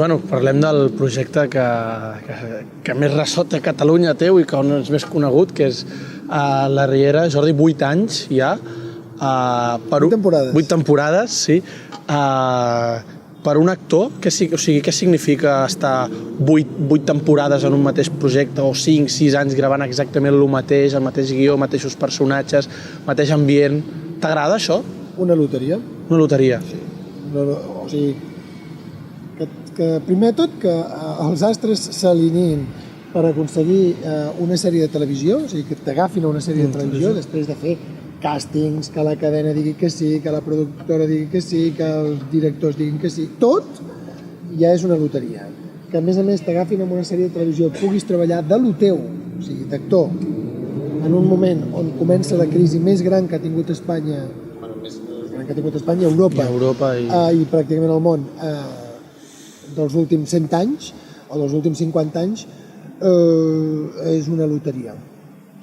bueno, parlem del projecte que més ressò té Catalunya teu i que on és més conegut, que és La Riera. Jordi, 8 anys ja. 8 temporades. 8 temporades, sí. Per un actor, què significa estar 8 temporades en un mateix projecte o 5-6 anys gravant exactament el mateix, el mateix guió, mateixos personatges, mateix ambient? T'agrada això? Una loteria. Una loteria. Sí. O sigui, que primer tot que els astres s'alineïn per aconseguir una sèrie de televisió, o sigui, que t'agafin a una sèrie de televisió després de fer càstings, que la cadena digui que sí, que la productora digui que sí, que els directors diguin que sí, tot ja és una loteria. Que a més t'agafin en una sèrie de televisió, puguis treballar de lo teu, o sigui, d'actor, en un moment on comença la crisi més gran que ha tingut Espanya, més gran que ha tingut Espanya, Europa i pràcticament el món, dels últims 100 anys o dels últims 50 anys, és una loteria,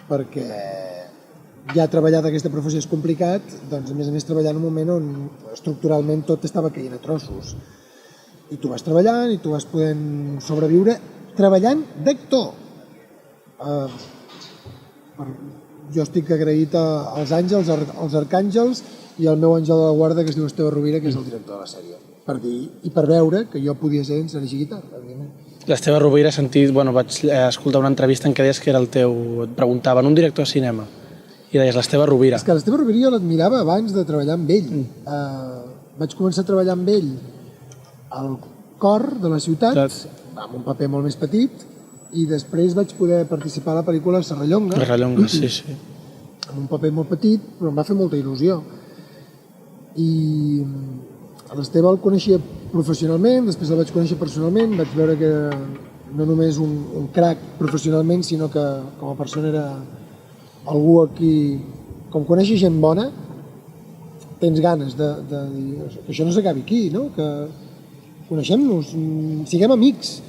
perquè ja treballar d'aquesta professió és complicat, doncs a més treballar en un moment on estructuralment tot estava caient a trossos. I tu vas treballant i tu vas podent sobreviure treballant d'actor. Jo estic agraït als àngels, als arcàngels i al meu àngel de la guarda, que es diu Esteve Rovira, que és el director de la sèrie, per dir i per veure que jo podia ser en Sergi Guitarra, evidentment. L'Esteve Rovira, vaig escoltar una entrevista en què deies que era el teu... Et preguntaven, un director de cinema, i deies l'Esteve Rovira. És que l'Esteve Rovira jo l'admirava abans de treballar amb ell. Vaig començar a treballar amb ell al cor de la ciutat, amb un paper molt més petit, i després vaig poder participar a la pel·lícula Serrallonga. Serrallonga, sí. Amb un paper molt petit, però em va fer molta il·lusió. I l'Esteve el coneixia professionalment, després el vaig conèixer personalment, vaig veure que no només un crac professionalment, sinó que com a persona era algú a qui, com coneixes gent bona, tens ganes de dir que això no s'acabi aquí, no? Que coneixem-nos, siguem amics.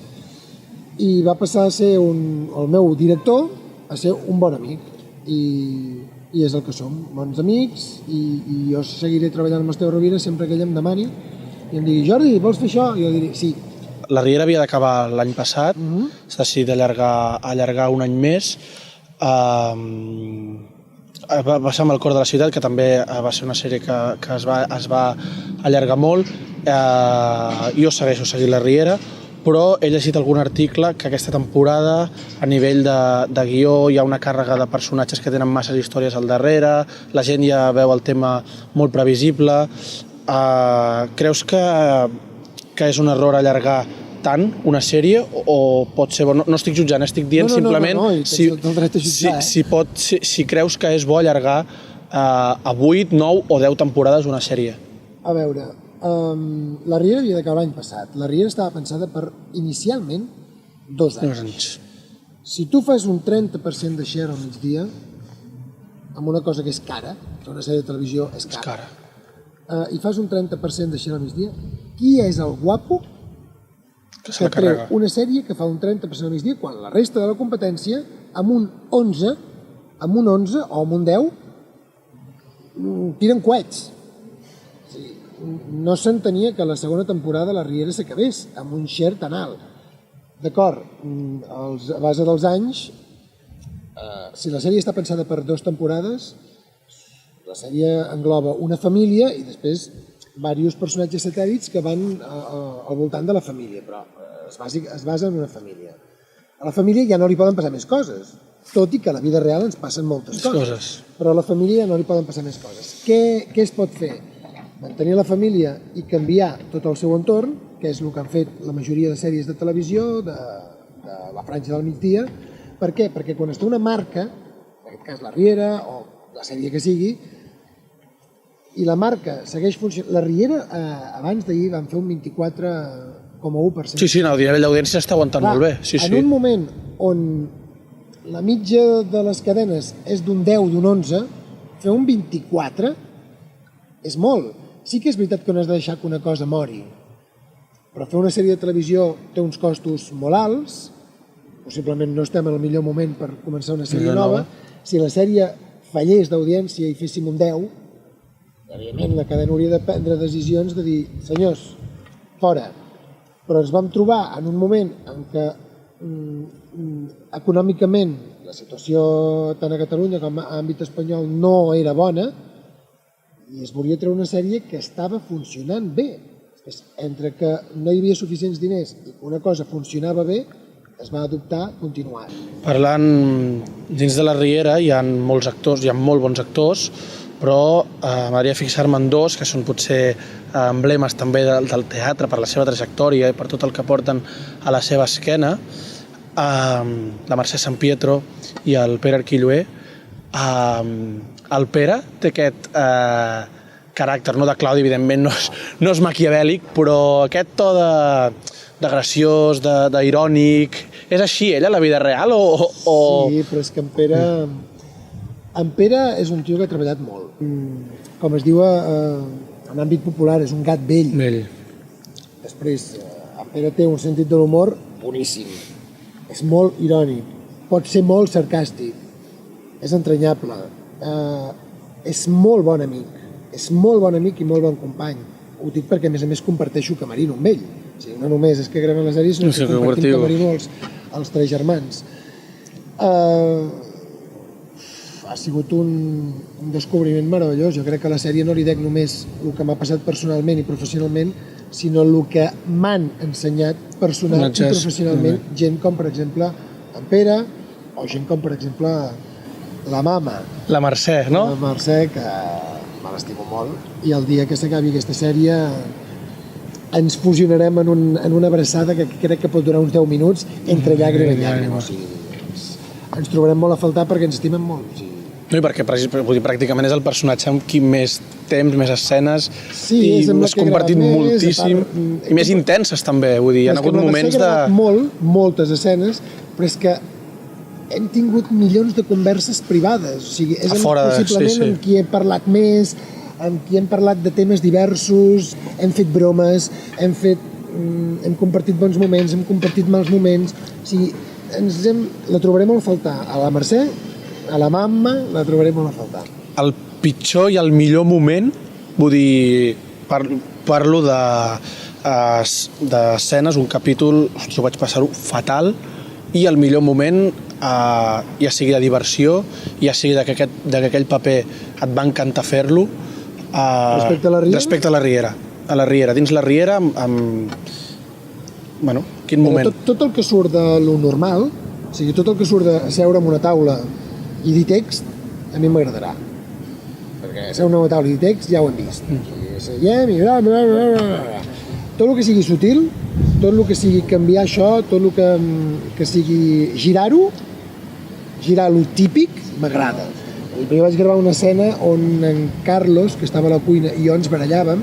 I va passar a ser el meu director a ser un bon amic. I és el que som, bons amics, i jo seguiré treballant amb Esteve Rovira sempre que ell em demani i em digui, Jordi, vols fer això? I jo diré, sí. La Riera havia d'acabar l'any passat, s'ha decidit allargar un any més. Va ser amb El cor de la ciutat, que també va ser una sèrie que es va allargar molt. Jo segueixo seguint La Riera, però he llegit algun article que aquesta temporada, a nivell de guió, hi ha una càrrega de personatges que tenen masses històries al darrere, la gent ja veu el tema molt previsible. Creus que és un error allargar tant una sèrie o pot ser bo? No estic jutjant, estic dient simplement si creus que és bo allargar a 8, 9 o 10 temporades una sèrie. A veure, La Riera havia d'acabar l'any passat. La Riera estava pensada per, inicialment, 2 anys. Si tu fas un 30% de share al migdia, amb una cosa que és cara, que una sèrie de televisió és cara, i fas un 30% de share al migdia, qui és el guapo que treu una sèrie que fa un 30% al migdia quan la resta de la competència, amb un 11 o amb un 10, tiren coets. No s'entenia que la segona temporada La Riera s'acabés amb un share tan alt. D'acord, a base dels anys, si la sèrie està pensada per 2 temporades, la sèrie engloba una família i després diversos personatges satèl·lits que van al voltant de la família, però es basa en una família. A la família ja no li poden passar més coses, tot i que a la vida real ens passen moltes coses. Però a la família ja no li poden passar més coses. Què es pot fer? Mantenir la família i canviar tot el seu entorn, que és el que han fet la majoria de sèries de televisió, de la franja del migdia. Per què? Perquè quan està una marca, en aquest cas La Riera o la sèrie que sigui, i la marca segueix funcionant... La Riera, abans d'ahir, van fer un 24,1%. Sí, a nivell d'audiència està aguantant molt bé. En un moment on la mitja de les cadenes és d'un 10, d'un 11, fer un 24 és molt. Sí que és veritat que no has de deixar que una cosa mori, però fer una sèrie de televisió té uns costos molt alts, possiblement no estem en el millor moment per començar una sèrie nova. Si la sèrie fallés d'audiència i féssim un 10, evidentment la cadena hauria de prendre decisions de dir, senyors, fora. però ens vam trobar en un moment en què econòmicament la situació tant a Catalunya com a àmbit espanyol no era bona i es volia treure una sèrie que estava funcionant bé. Entre que no hi havia suficients diners i que una cosa funcionava bé, es va adoptar continuar. Parlant dins de la Riera hi ha molts actors, hi ha molt bons actors, però m'agradaria fixar-me en dos que són potser emblemes també del teatre per la seva trajectòria i per tot el que porten a la seva esquena, la Mercè Sampietro i el Pere Arquilloé. El Pere té aquest caràcter, no de Claudi, evidentment no és maquiavèlic, però aquest to de graciós, d'irònic, és així ell a la vida real o...? Sí, però és que en Pere és un tio que ha treballat molt. Com es diu en àmbit popular, és un gat vell. Després, en Pere té un sentit de l'humor boníssim. És molt irònic, pot ser molt sarcàstic, és entranyable, és molt bon amic, és molt bon amic i molt bon company. Ho dic perquè, a més, comparteixo camerino amb ell. O sigui, no només és que gravem les sèries, sinó que compartim camerino els tres germans. Ha sigut un descobriment meravellós. Jo crec que a la sèrie no li dec només el que m'ha passat personalment i professionalment, sinó el que m'han ensenyat personal i professionalment gent com, per exemple, en Pere, o gent com, per exemple, la mama. La Mercè, no? La Mercè, que me l'estimo molt, i el dia que s'acabi aquesta sèrie ens fusionarem en una abraçada que crec que pot durar uns 10 minuts entre llàgrima i llàgrima. O sigui, ens trobarem molt a faltar perquè ens estimem molt. No, i perquè pràcticament és el personatge amb qui més temps, més escenes, i has compartit moltíssim, i més intenses també, vull dir, hi ha hagut moments de... moltes escenes, però és que hem tingut milions de converses privades, o sigui, és possiblement amb qui hem parlat més, amb qui hem parlat de temes diversos, hem fet bromes, hem compartit bons moments, hem compartit mals moments, o sigui, la trobarem molt a faltar. A la Mercè, a la mamma, la trobarem molt a faltar. El pitjor i el millor moment, vull dir, parlo d'escenes, un capítol, jo vaig passar-ho fatal, i el millor moment, ja sigui de diversió, ja sigui que aquell paper et va encantar fer-lo, respecte a la Riera? Respecte a la Riera. A la Riera, dins la Riera, bueno, quin moment? Tot el que surt de lo normal, o sigui, tot el que surt de seure en una taula i dir text, a mi m'agradarà. Perquè seure en una taula i dir text ja ho hem vist. Seiem i tot el que sigui sutil, tot el que sigui canviar això, tot el que sigui girar-ho, girar lo típic, m'agrada. Jo vaig gravar una escena on en Carlos, que estava a la cuina, i jo ens barallàvem.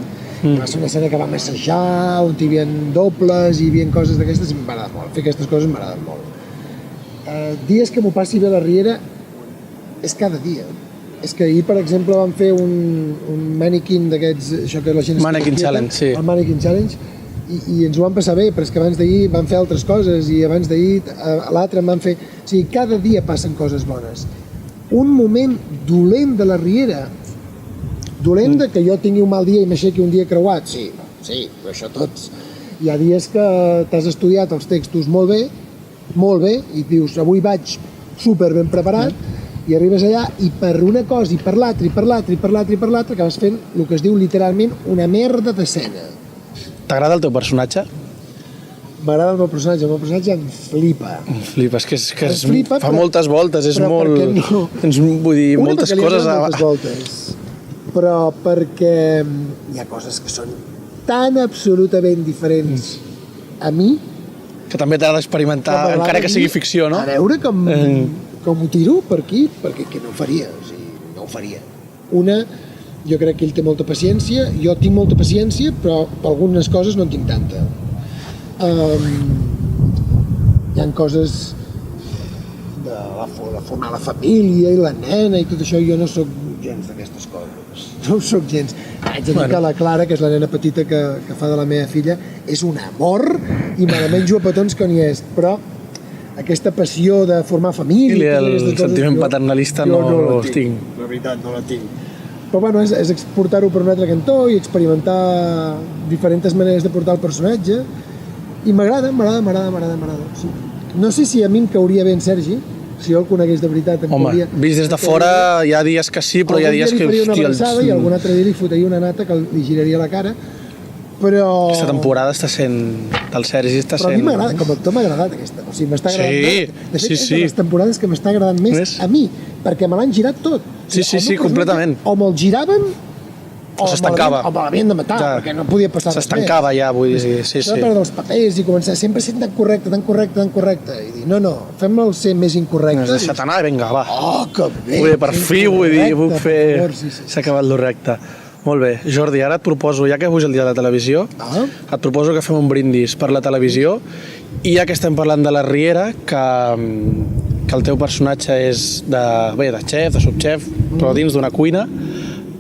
Va ser una escena que vam assajar, on hi havia dobles i hi havia coses d'aquestes, i m'agrada molt. Fer aquestes coses m'agrada molt. Dies que m'ho passi bé a la Riera és cada dia. És que ahir, per exemple, vam fer un mannequin d'aquests, això que la gent... Mannequin Challenge, sí. El Mannequin Challenge, i ens ho vam passar bé, però és que abans d'ahir vam fer altres coses, i abans d'ahir l'altre en vam fer... O sigui, cada dia passen coses bones. Un moment dolent de la Riera, dolent de que jo tingui un mal dia i m'aixequi un dia creuat, sí, però això tots. Hi ha dies que t'has estudiat els textos molt bé, i dius, avui vaig super ben preparat, i arribes allà i per una cosa, i per l'altra, i per l'altra, acabes fent el que es diu literalment una merda d'escena. T'agrada el teu personatge? M'agrada el meu personatge em flipa. Em flipa, és que fa moltes voltes, és molt... No. Vull dir, moltes coses... Moltes voltes, però perquè hi ha coses que són tan absolutament diferents a mi... Que també t'ha d'experimentar, encara que sigui ficció, no? A veure com ho tiro per aquí, perquè no ho faria, o sigui, no ho faria. Jo crec que ell té molta paciència, jo tinc molta paciència, però per algunes coses no en tinc tanta. Hi ha coses de formar la família i la nena i tot això, jo no sóc gens d'aquestes coses. No sóc gens. Haig de dir que la Clara, que és la nena petita que fa de la meva filla, és un amor i me la menjo a petons que n'hi és, però aquesta passió de formar família... I el sentiment paternalista no el tinc. La veritat, no la tinc. Però bueno, és exportar-ho per un altre cantó i experimentar diferents maneres de portar el personatge I m'agrada. Sí. No sé si a mi em cauria bé en Sergi, si jo el conegués de veritat em cauria... Home, vist des de fora hi ha dies que sí, però hi ha dies que... Algun dia li faria una abraçada i algun altre dia li fotria una nata que li giraria la cara, però... Aquesta temporada està sent... del Sergi està sent... Però a mi m'agrada, com a actor m'ha agradat aquesta. O sigui, m'està agradant Sí, més. De fet, és sí. de les temporades que m'està agradant més a mi, perquè me l'han girat tot. Sí, completament. O me'l giraven o s'estancava. O me l'havien de matar, perquè no podia passar res més. S'estancava ja, vull dir, sí. Això de perdre els papers i començar sempre sent tan correcte, i dir, no, fem-me'l ser més incorrecte. Has deixat anar i vinga, va. Oh, que bé! Vull dir, per fi, vull dir, puc fer... Sí. S'ha acabat lo recte. Molt bé. Jordi, ara et proposo, ja que avui és el dia de la televisió, et proposo que fem un brindis per la televisió i ja que estem parlant de la Riera, que el teu personatge és de xef, de subxef, però dins d'una cuina,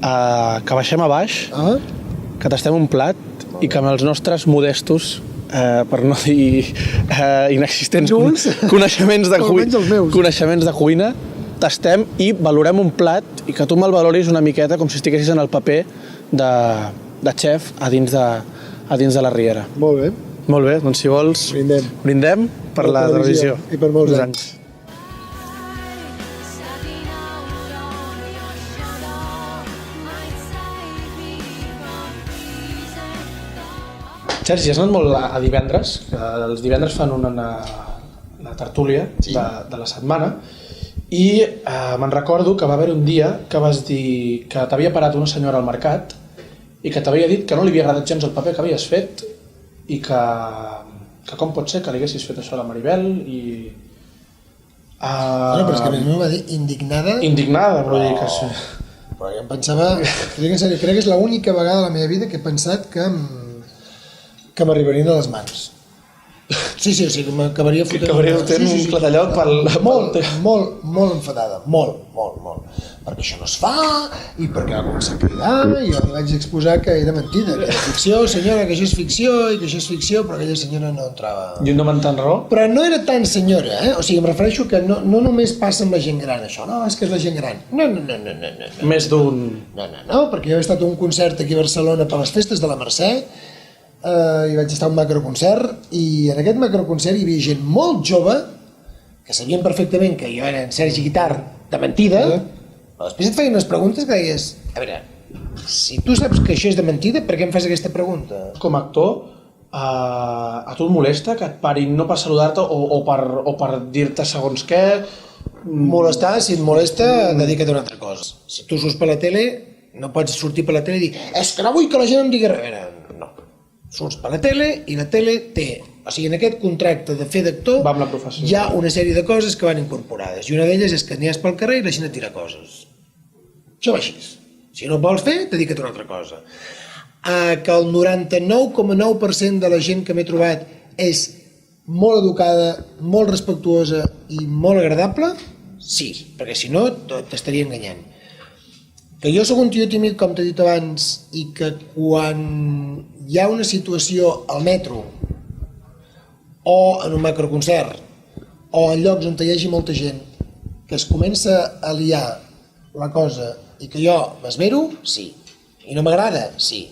que baixem a baix, que tastem un plat i que amb els nostres modestos, per no dir inexistents coneixements de cuina, tastem i valorem un plat i que tu me'l valoris una miqueta com si estiguessis en el paper de xef a dins de la Riera. Molt bé. Molt bé, doncs si vols brindem per la televisió. I per molts anys. Sergi, has anat molt a divendres, els divendres fan una tertúlia de la setmana i me'n recordo que va haver un dia que vas dir que t'havia parat una senyora al mercat i que t'havia dit que no li havia agradat gens el paper que havies fet i que com pot ser que li haguessis fet això a la Maribel i... Però és que a mi m'ho va dir indignada. Indignada, però dir que sí. Però jo em pensava... Crec que és l'única vegada a la meva vida que he pensat que m'arribarien a les mans. Sí, o sigui, m'acabaria fotent... Acabaria fotent un clatallot pel... Molt enfadada, molt. Perquè això no es fa, i perquè va començar a cridar, i jo li vaig exposar que era mentida, que era ficció, senyora, que això és ficció, i que això és ficció, però aquella senyora no entrava... I un no m'entén raó? Però no era tan senyora, O sigui, em refereixo que no només passa amb la gent gran, això. No, és que és la gent gran. No. Més d'un... No, perquè jo he estat a un concert aquí a Barcelona per les festes de la Mercè, i vaig estar a un macroconcert, i en aquest macroconcert hi havia gent molt jove que sabien perfectament que jo era en Sergi Guitart de mentida, però després et feien unes preguntes que deies, a veure, si tu saps que això és de mentida, per què em fas aquesta pregunta? Com a actor, a tu et molesta que et parin no per saludar-te o per dir-te segons què? Molestar, si et molesta, dedica't a una altra cosa. Si tu surts per la tele, no pots sortir per la tele i dir és que no vull que la gent em digui res. No. Surts per la tele i la tele té... O sigui, en aquest contracte de fer d'actor hi ha una sèrie de coses que van incorporades. I una d'elles és que aniràs pel carrer i la gent et dirà coses. Això va així. Si no vols fer, dedica't a una altra cosa. Que el 99,9% de la gent que m'he trobat és molt educada, molt respectuosa i molt agradable, sí, perquè si no t'estaria enganyant. Que jo sóc un tio tímid, com t'he dit abans, i que quan hi ha una situació al metro o en un macroconcert o en llocs on hi hagi molta gent que es comença a liar la cosa i que jo m'esmero, sí. I no m'agrada, sí.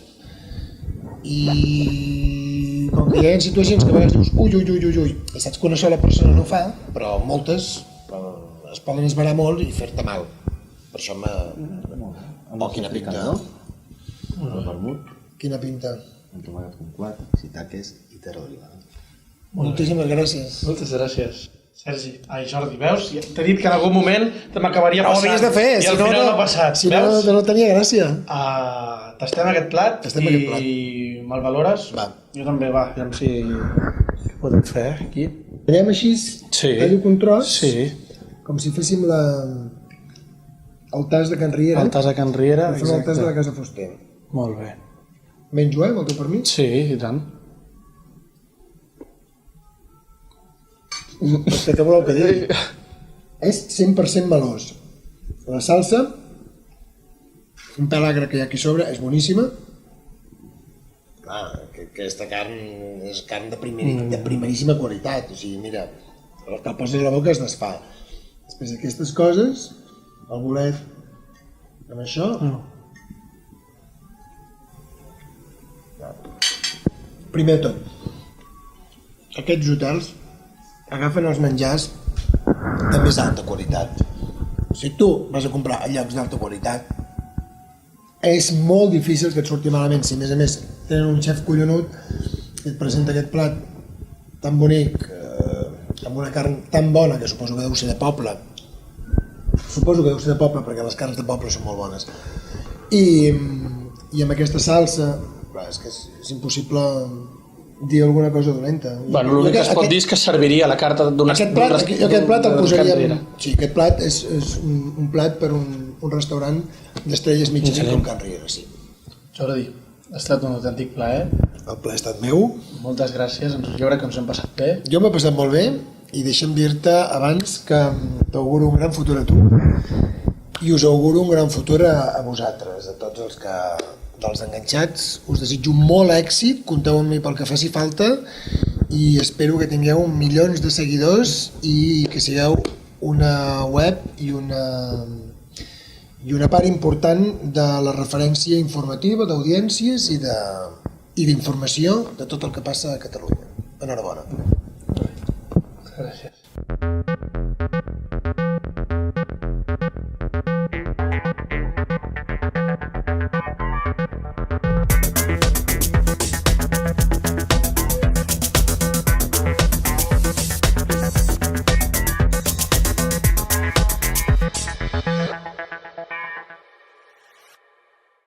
I com que hi ha situacions que a vegades dius ui, i saps que una sola persona no ho fa, però moltes es poden esmerar molt i fer-te mal. Per això Oh, quina pinta. Quina pinta. Un tomàquet con plata, sitaques i terra d'olivada. Moltíssimes gràcies. Moltes gràcies. Sergi, Jordi, veus? T'he dit que en algun moment te m'acabaria passant. Ho havies de fer, i al final no ha passat. Si no tenia gràcia. Tastem aquest plat i me'l valores? Va. Jo també, va. Aviam si... Què podem fer, aquí? Tallem així, tallo un tros, com si féssim el tas de Can Riera. El tas de Can Riera, exacte. El tas de la Casa Fuster. Molt bé. Menjo, amb el teu permís? Sí, i tant. Què voleu que digui? És 100% melós. La salsa, un pèl agre que hi ha aquí sobre, és boníssima. Clar, aquesta carn és carn de primeríssima qualitat. O sigui, mira, el que el poses a la boca es desfà. Després d'aquestes coses, el bolet amb això... Primer de tot, aquests hotels agafen els menjars de més alta qualitat. Si tu vas a comprar a llocs d'alta qualitat, és molt difícil que et surti malament. Si a més tenen un xef collonut que et presenta aquest plat tan bonic, amb una carn tan bona, que suposo que deu ser de poble, perquè les carns de poble són molt bones, i amb aquesta salsa, és que és impossible dir alguna cosa dolenta. Bueno, l'únic que es pot dir és que serviria a la carta d'un restaurant. Aquest plat el posaríem... Sí, aquest plat és un plat per un restaurant d'estrelles Michelin com Can Riera, sí. Jordi, ha estat un autèntic plaer. El plaer ha estat meu. Moltes gràcies, jo crec que ens hem passat bé. Jo m'he passat molt bé i deixa'm dir-te abans que t'auguro un gran futur a tu i us auguro un gran futur a vosaltres, a tots els que... dels enganxats, us desitjo molt èxit, compteu amb mi pel que faci falta i espero que tingueu milions de seguidors i que sigueu una web i una part important de la referència informativa d'audiències i d'informació de tot el que passa a Catalunya. Enhorabona.